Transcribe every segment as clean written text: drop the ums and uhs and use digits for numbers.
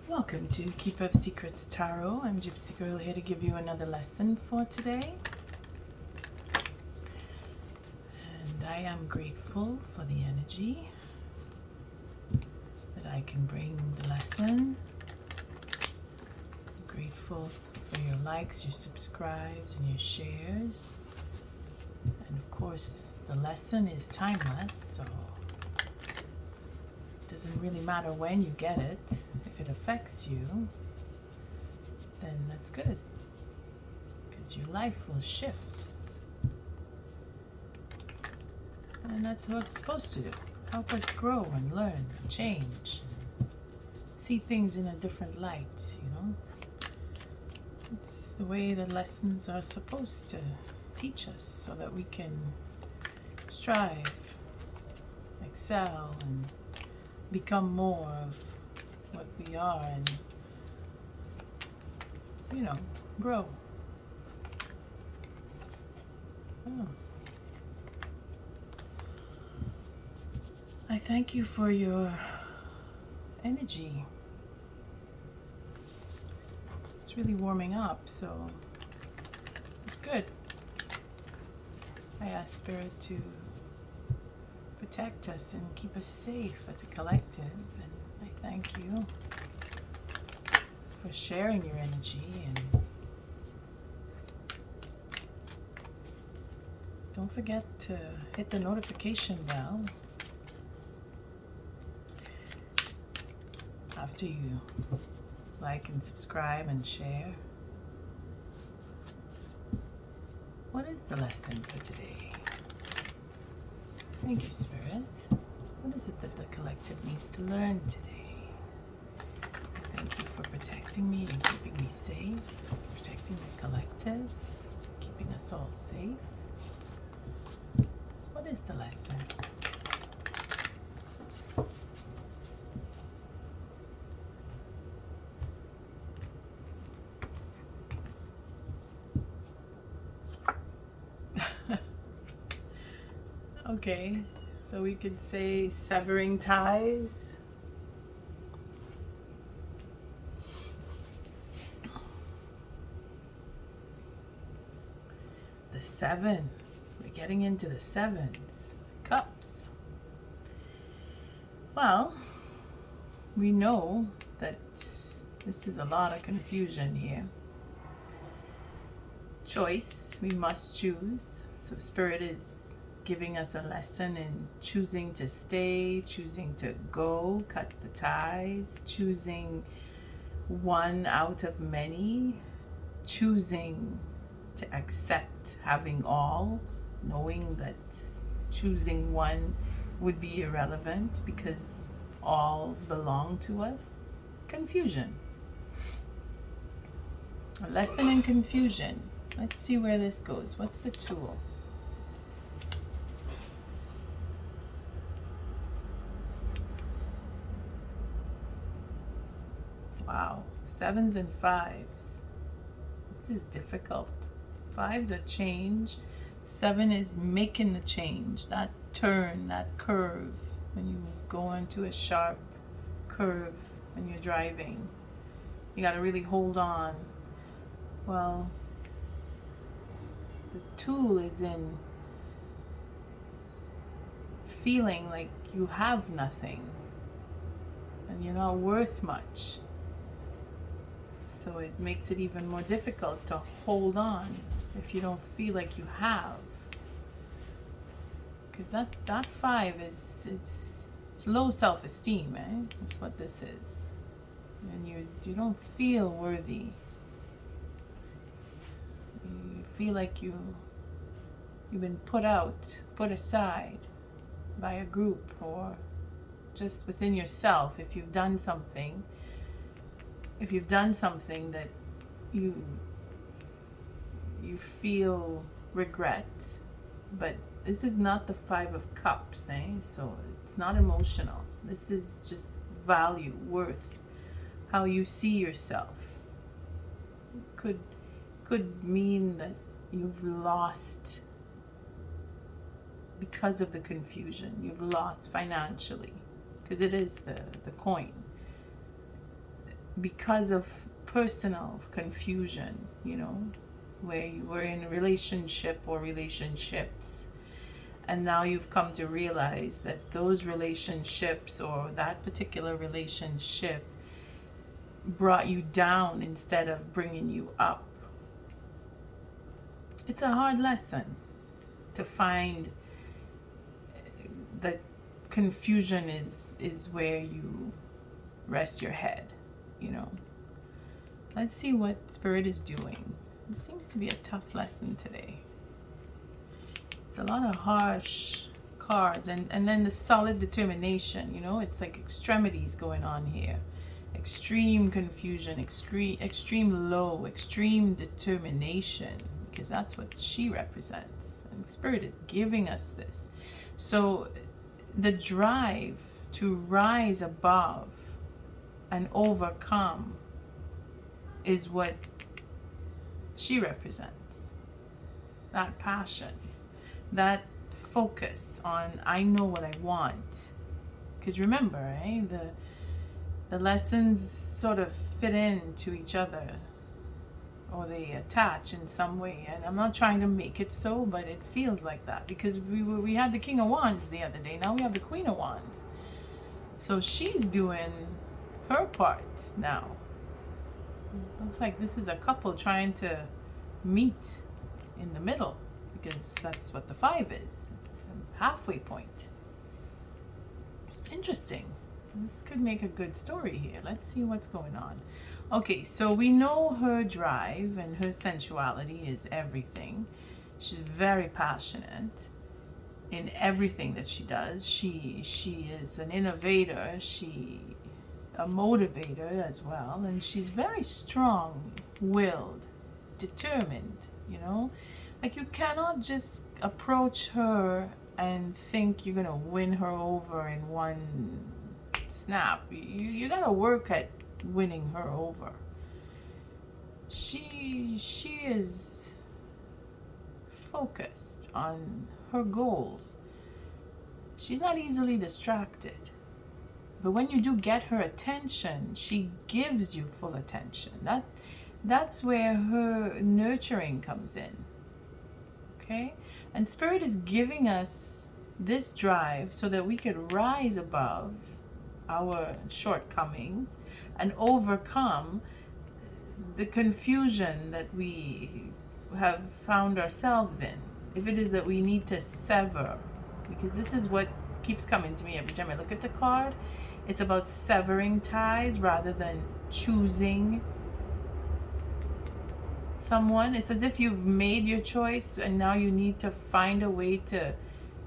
Welcome to Keeper of Secrets Tarot. I'm Gypsy Girl here to give you another lesson for today. And I am grateful for the energy that I can bring the lesson. I'm grateful for your likes, your subscribes, and your shares. And of course, the lesson is timeless, so it doesn't really matter when you get it. If it affects you, then that's good, because your life will shift. And that's what it's supposed to do. Help us grow and learn and change. See things in a different light, It's the way the lessons are supposed to teach us so that we can strive, excel, and become more of what we are and, grow. Oh. I thank you for your energy. It's really warming up, so it's good. I ask Spirit to protect us and keep us safe as a collective, and I thank you for sharing your energy, and don't forget to hit the notification bell after you like and subscribe and share. What is the lesson for today? Thank you, Spirit. What is it that the collective needs to learn today? Thank you for protecting me and keeping me safe, protecting the collective, keeping us all safe. What is the lesson? Okay, so we could say severing ties. The 7. We're getting into the 7s. Cups. Well, we know that this is a lot of confusion here. Choice. We must choose. So Spirit is giving us a lesson in choosing to stay, choosing to go, cut the ties, choosing one out of many, choosing to accept having all, knowing that choosing one would be irrelevant because all belong to us. Confusion. A lesson in confusion. Let's see where this goes. What's the tool? Wow, 7s and 5s. This is difficult. 5s are change. 7 is making the change. That turn, that curve. When you go into a sharp curve when you're driving, you got to really hold on. Well, the tool is in feeling like you have nothing and you're not worth much. So it makes it even more difficult to hold on if you don't feel like you have. Because that 5 is, it's low self-esteem, eh? That's what this is. And you don't feel worthy. You feel like you've been put out, put aside by a group or just within yourself. If you've done something that you feel regret, but this is not the 5 of Cups, eh? So it's not emotional. This is just value, worth, how you see yourself. Could mean that you've lost because of the confusion. You've lost financially, because it is the coin. because of personal confusion, you know, where you were in a relationship or relationships, and now you've come to realize that those relationships or that particular relationship brought you down instead of bringing you up. It's a hard lesson to find that confusion is where you rest your head, you know. Let's see what Spirit is doing. It seems to be a tough lesson today. It's a lot of harsh cards, and then the solid determination, you know. It's like extremities going on here. Extreme confusion, extreme low, extreme determination, because that's what she represents. And Spirit is giving us this. So the drive to rise above and overcome is what she represents. That passion, that focus on, I know what I want. Because remember, the lessons sort of fit into each other, or they attach in some way. And I'm not trying to make it so, but it feels like that, because we had the King of Wands the other day. Now we have the Queen of Wands. So she's doing her part now. Looks like this is a couple trying to meet in the middle, because that's what the 5 is. It's a halfway point. Interesting. This could make a good story here. Let's see what's going on. Okay, so we know her drive and her sensuality is everything. She's very passionate in everything that she does. She is an innovator. A motivator as well, and she's very strong-willed, determined, you know. Like, you cannot just approach her and think you're gonna win her over in one snap. You gotta work at winning her over. She is focused on her goals. She's not easily distracted. But when you do get her attention, she gives you full attention. That's where her nurturing comes in. Okay? And Spirit is giving us this drive so that we could rise above our shortcomings and overcome the confusion that we have found ourselves in. If it is that we need to sever, because this is what keeps coming to me every time I look at the card. It's about severing ties rather than choosing someone. It's as if you've made your choice and now you need to find a way to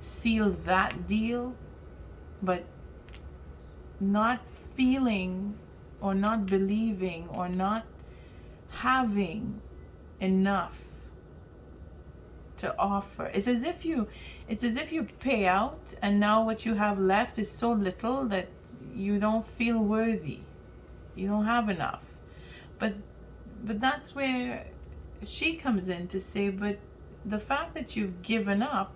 seal that deal, but not feeling or not believing or not having enough to offer. It's as if you pay out and now what you have left is so little that you don't feel worthy. You don't have enough. But that's where she comes in to say, but the fact that you've given up,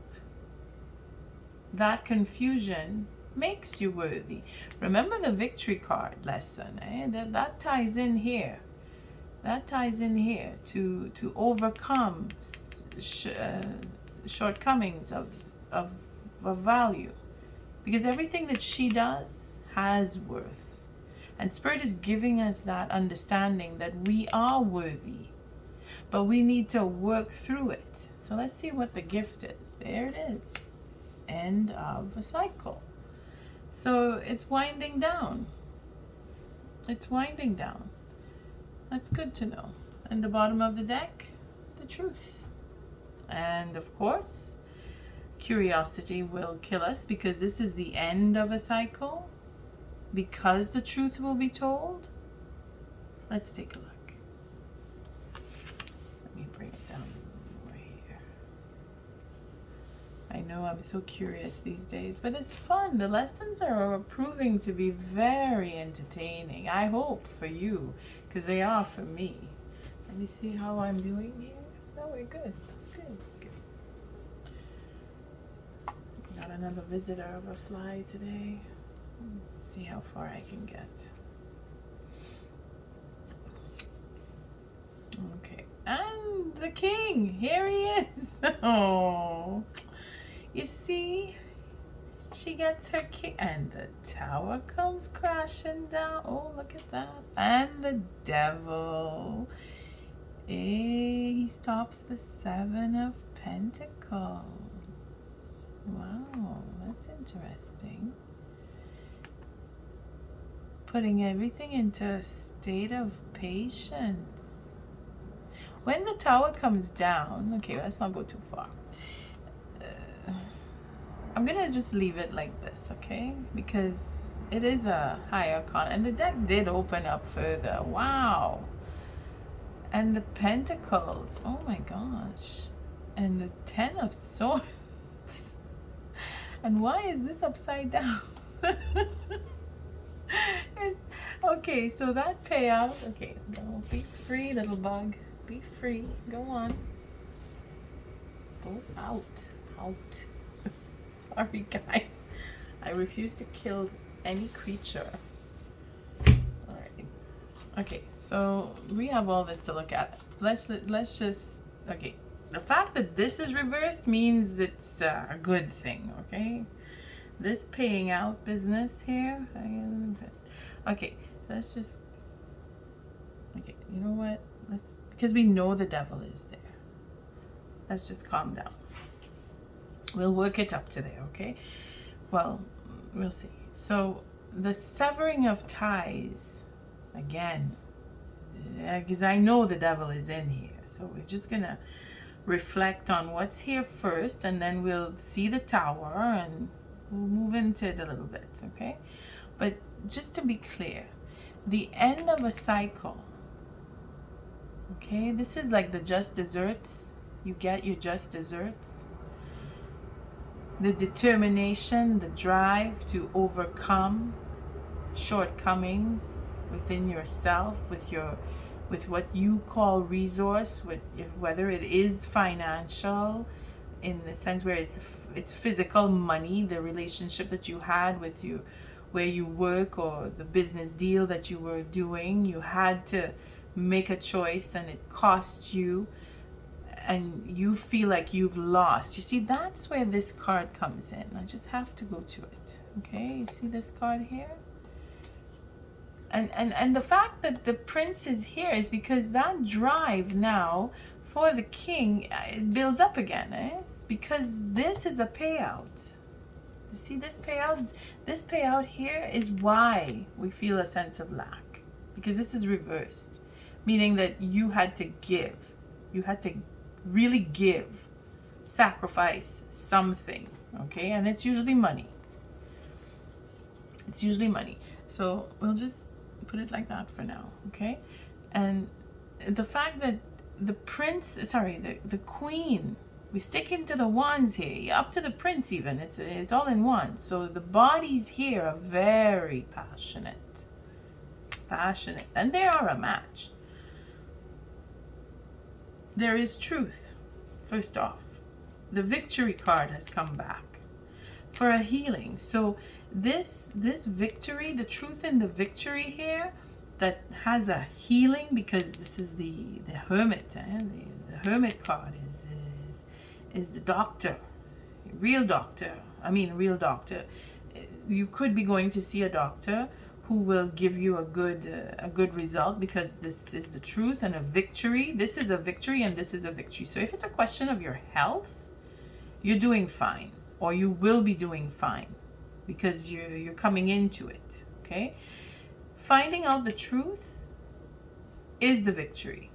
that confusion makes you worthy. Remember the victory card lesson, that ties in here. That ties in here to overcome shortcomings of value, because everything that she does has worth, and Spirit is giving us that understanding that we are worthy, but we need to work through it. So let's see what the gift is. There it is. End of a cycle. So it's winding down. It's winding down. That's good to know. And the bottom of the deck, the truth. And of course, curiosity will kill us, because this is the end of a cycle, because the truth will be told. Let's take a look. Let me bring it down a little more here. I know I'm so curious these days, but it's fun. The lessons are proving to be very entertaining. I hope for you, because they are for me. Let me see how I'm doing here. No, we're good. Good. Got another visitor of a fly today. Let's see how far I can get. the king. Here he is. Oh, you see, she gets her king, and the tower comes crashing down. Oh, look at that. And the devil, he stops the Seven of Pentacles. Wow, that's interesting. Putting everything into a state of patience. When the tower comes down, okay, let's not go too far. I'm gonna just leave it like this, okay? Because it is a higher con, and the deck did open up further. Wow. And the Pentacles, oh my gosh. And the Ten of Swords. And why is this upside down? Okay, so that payout, okay, no, be free, little bug. Be free. Go on. Go out. Out. Sorry, guys. I refuse to kill any creature. Alright. Okay, so we have all this to look at. Let's just, okay. The fact that this is reversed means it's a good thing, okay? This paying out business here. Okay, let's just, okay, you know what? Let's, because we know the devil is there. Let's just calm down. We'll work it up to there, okay? Well, we'll see. So the severing of ties, again, because I know the devil is in here. So we're just going to reflect on what's here first, and then we'll see the tower and we'll move into it a little bit, okay? But just to be clear, the end of a cycle, okay? This is like the just desserts. You get your just desserts. The determination, the drive to overcome shortcomings within yourself, with what you call resource, whether it is financial, in the sense where it's physical money, the relationship that you had with you, where you work, or the business deal that you were doing, you had to make a choice and it cost you, and you feel like you've lost. You see, that's where this card comes in. I just have to go to it. Okay, you see this card here? And the fact that the prince is here is because that drive now for the king, it builds up again, It's because this is a payout. You see this payout? This payout here is why we feel a sense of lack, because this is reversed, meaning that you had to give. You had to really give, sacrifice something, okay? And it's usually money. It's usually money. So we'll just put it like that for now, okay? And the fact that the prince, sorry, the queen, we stick into the wands here, up to the prince even, it's all in one. So the bodies here are very passionate, and they are a match. There is truth, first off. The victory card has come back for a healing. So this victory, the truth in the victory here, that has a healing, because this is the hermit. The hermit card is the doctor, real doctor. Real doctor. You could be going to see a doctor who will give you a good result, because this is the truth and a victory. This is a victory and this is a victory. So if it's a question of your health, you're doing fine, or you will be doing fine, because you're coming into it, okay? Finding out the truth is the victory.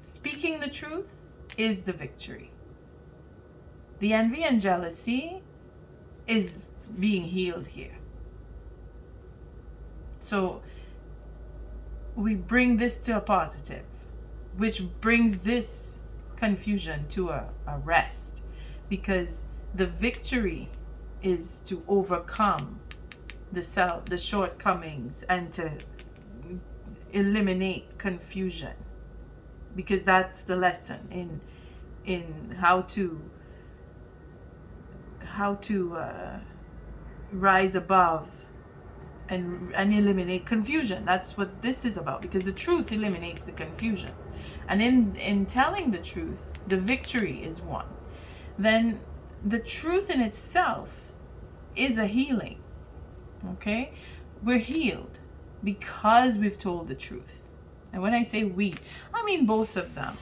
Speaking the truth is the victory. The envy and jealousy is being healed here. So we bring this to a positive, which brings this confusion to a rest, because the victory is to overcome the shortcomings and to eliminate confusion, because that's the lesson in how to rise above and eliminate confusion. That's what this is about, because the truth eliminates the confusion. And in telling the truth, the victory is won. Then the truth in itself is a healing. Okay? We're healed because we've told the truth. And when I say we, I mean both of them.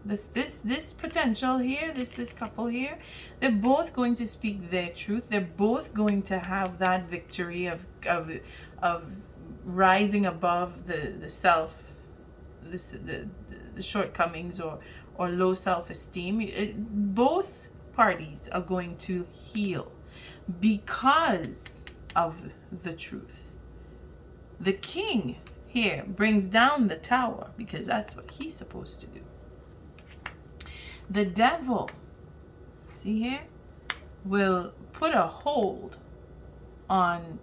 This potential here, this couple here, they're both going to speak their truth. They're both going to have that victory of rising above the self, the shortcomings or low self-esteem. Both parties are going to heal because of the truth. The king here brings down the tower because that's what he's supposed to do. The devil, see here, will put a hold on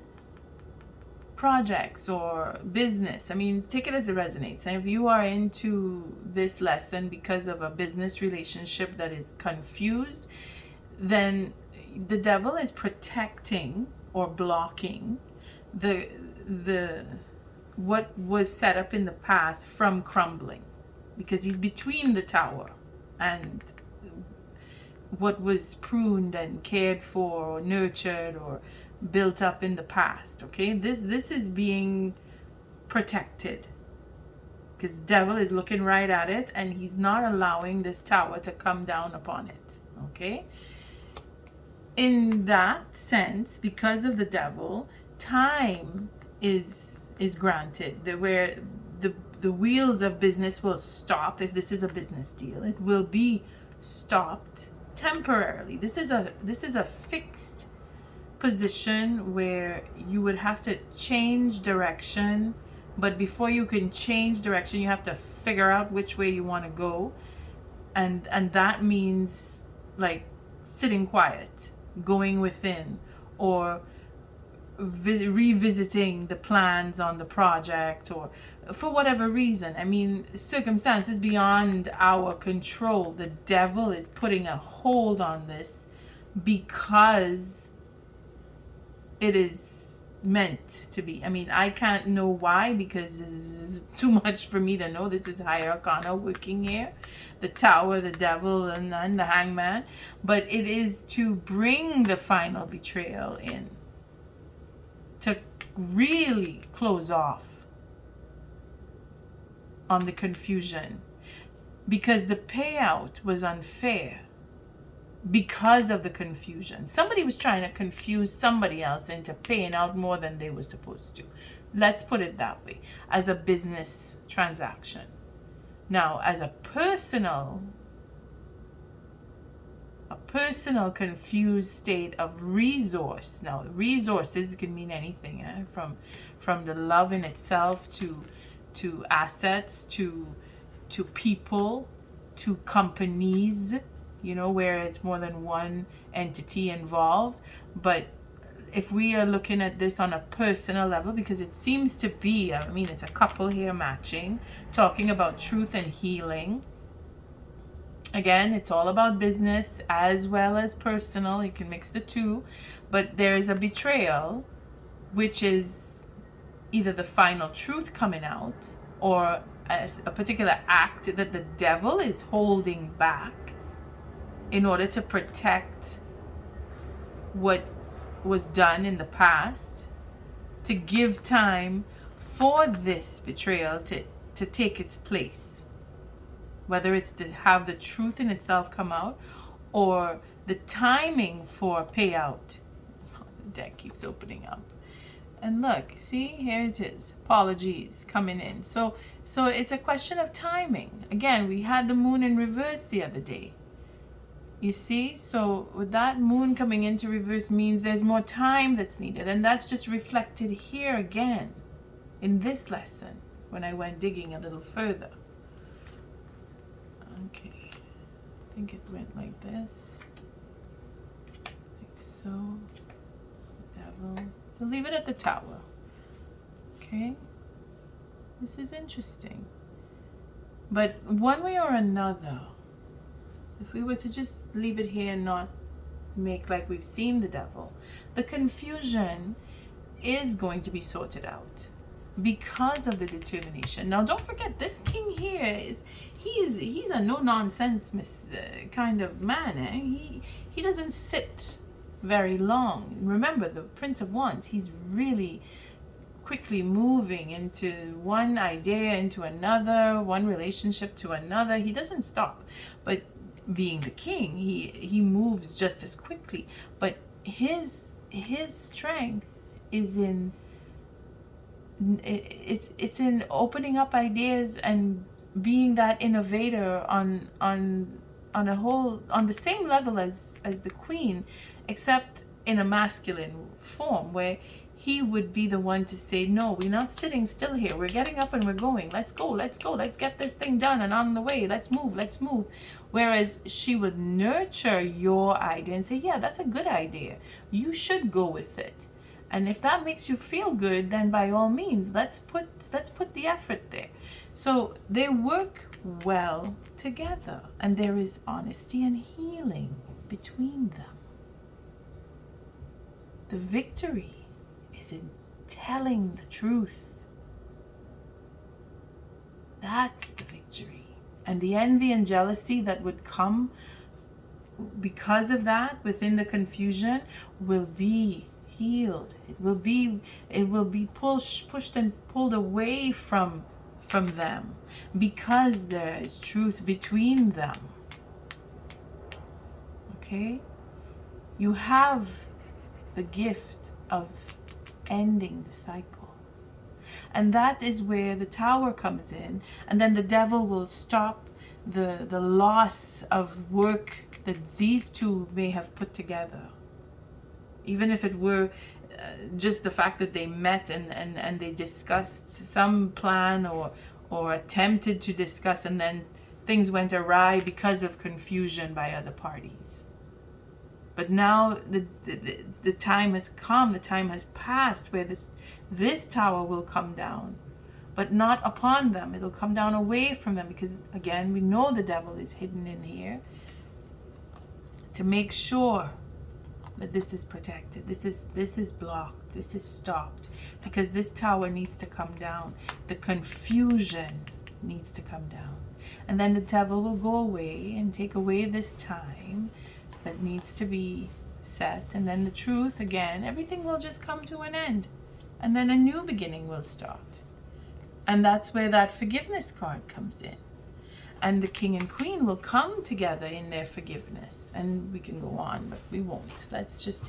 projects or business. I mean, take it as it resonates. And if you are into this lesson because of a business relationship that is confused, then the devil is protecting or blocking the what was set up in the past from crumbling, because he's between the tower and what was pruned and cared for or nurtured or built up in the past. Okay, this is being protected because the devil is looking right at it and he's not allowing this tower to come down upon it. Okay, in that sense, because of the devil, time is granted, where the wheels of business will stop. If this is a business deal, it will be stopped temporarily. This is a fixed position where you would have to change direction, but before you can change direction, you have to figure out which way you want to go, and that means like sitting quiet, going within, or revisiting the plans on the project, or for whatever reason. I mean, circumstances beyond our control. The devil is putting a hold on this because it is meant to be. I mean, I can't know why, because this is too much for me to know. This is higher arcana working here, the tower, the devil, and the hangman. But it is to bring the final betrayal in, to really close off on the confusion, because the payout was unfair because of the confusion. Somebody was trying to confuse somebody else into paying out more than they were supposed to. Let's put it that way, as a business transaction. Now, as a personal confused state of resource. Now, resources can mean anything, from the love in itself to assets, to people, to companies, where it's more than one entity involved. But if we are looking at this on a personal level, because it seems to be, I mean, it's a couple here matching, talking about truth and healing. Again, it's all about business as well as personal. You can mix the two, but there is a betrayal, which is either the final truth coming out, or a particular act that the devil is holding back in order to protect what was done in the past, to give time for this betrayal to take its place. Whether it's to have the truth in itself come out, or the timing for payout. The deck keeps opening up. And look, see, here it is. Apologies coming in. So it's a question of timing. Again, we had the moon in reverse the other day. You see? So with that moon coming into reverse means there's more time that's needed. And that's just reflected here again in this lesson when I went digging a little further. Okay, I think it went like this, like so. Devil. We'll leave it at the tower. Okay, this is interesting. But one way or another, if we were to just leave it here and not make like we've seen the devil, the confusion is going to be sorted out because of the determination. Now, don't forget, this king here he's a no nonsense kind of man. He doesn't sit very long. Remember, the Prince of Wands, he's really quickly moving into one idea into another, one relationship to another. He doesn't stop. But being the king, he moves just as quickly. But his strength is in it's in opening up ideas and being that innovator on the same level as the queen, except in a masculine form, where he would be the one to say, no, we're not sitting still here, we're getting up and we're going, let's go, let's get this thing done and on the way, let's move. Whereas she would nurture your idea and say, yeah, that's a good idea, you should go with it, and if that makes you feel good, then by all means, let's put the effort there. So they work well together, and there is honesty and healing between them. The victory is in telling the truth. That's the victory. And the envy and jealousy that would come because of that within the confusion will be healed. It will be pushed and pulled away from them, because there is truth between them. Okay? You have the gift of ending the cycle. And that is where the Tower comes in, and then the devil will stop the loss of work that these two may have put together. Even if it were just the fact that they met and they discussed some plan or attempted to discuss, and then things went awry because of confusion by other parties. But now the time has come, the time has passed where this tower will come down, but not upon them. It'll come down away from them, because again, we know the devil is hidden in here to make sure that this is protected, this is blocked, this is stopped, because this tower needs to come down. The confusion needs to come down, and then the devil will go away and take away this time that needs to be set, and then the truth again, everything will just come to an end, and then a new beginning will start. And that's where that forgiveness card comes in, and the king and queen will come together in their forgiveness. And we can go on, but we won't. Let's just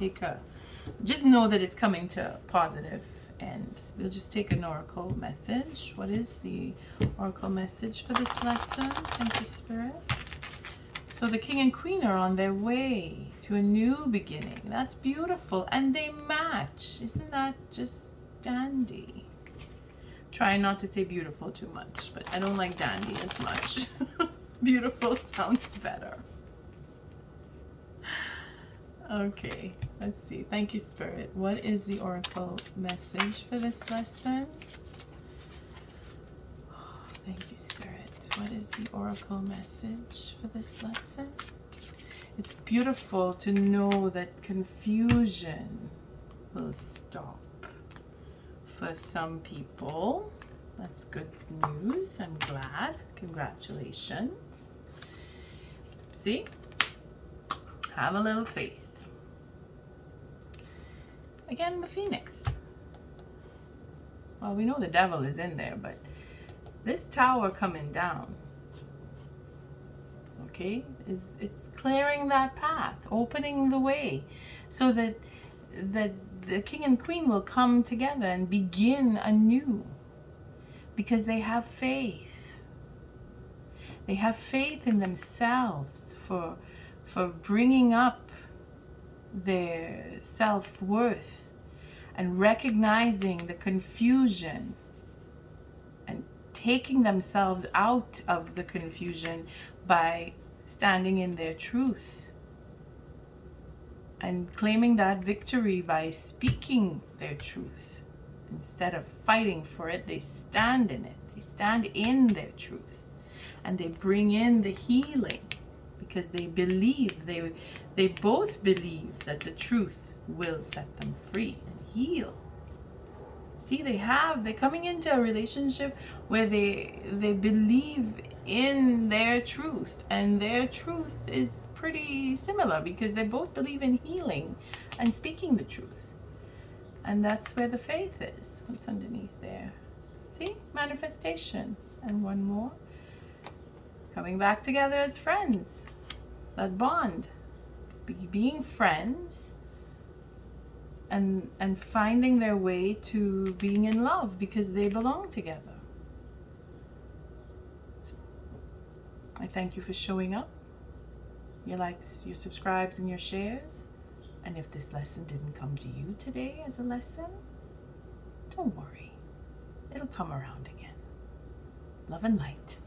just know that it's coming to positive, and we'll just take an oracle message. What is the oracle message for this lesson? Thank you, Spirit. So the king and queen are on their way to a new beginning. That's beautiful. And they match. Isn't that just dandy? Try not to say beautiful too much, but I don't like dandy as much. Beautiful sounds better. Okay, let's see. Thank you, Spirit. What is the oracle message for this lesson? Thank you, Spirit. What is the oracle message for this lesson? It's beautiful to know that confusion will stop for some people. That's good news. I'm glad. Congratulations. See? Have a little faith. Again, the Phoenix. Well, we know the devil is in there, but this tower coming down, okay, it's clearing that path, opening the way, so that the king and queen will come together and begin anew, because they have faith. They have faith in themselves for bringing up their self-worth and recognizing the confusion and taking themselves out of the confusion by standing in their truth and claiming that victory by speaking their truth. Instead of fighting for it, they stand in it. They stand in their truth, and they bring in the healing, because they believe, they both believe that the truth will set them free and heal. See, they're coming into a relationship where they believe in their truth, and their truth is pretty similar because they both believe in healing and speaking the truth. And that's where the faith is. What's underneath there? See? Manifestation. And one more. Coming back together as friends. That bond. Being friends and finding their way to being in love because they belong together. I thank you for showing up. Your likes, your subscribes, and your shares. And if this lesson didn't come to you today as a lesson, don't worry. It'll come around again. Love and light.